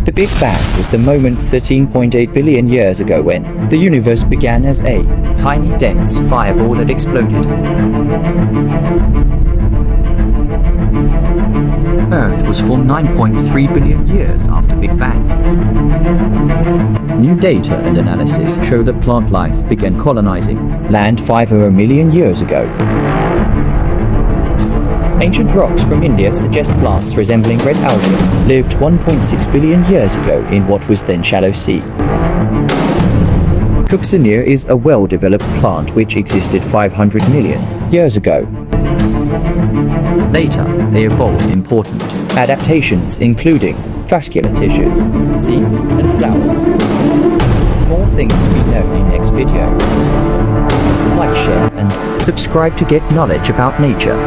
The Big Bang was the moment 13.8 billion years ago when the universe began as a tiny dense fireball that exploded. Earth was formed 9.3 billion years after Big Bang. New data and analysis show that plant life began colonizing land 5 million years ago. Ancient rocks from India suggest plants resembling red algae lived 1.6 billion years ago in what was then shallow sea. Coccinia is a well-developed plant which existed 500 million years ago. Later, they evolved important adaptations including vascular tissues, seeds, and flowers. More things to be known in next video. Like, share, and subscribe to get knowledge about nature.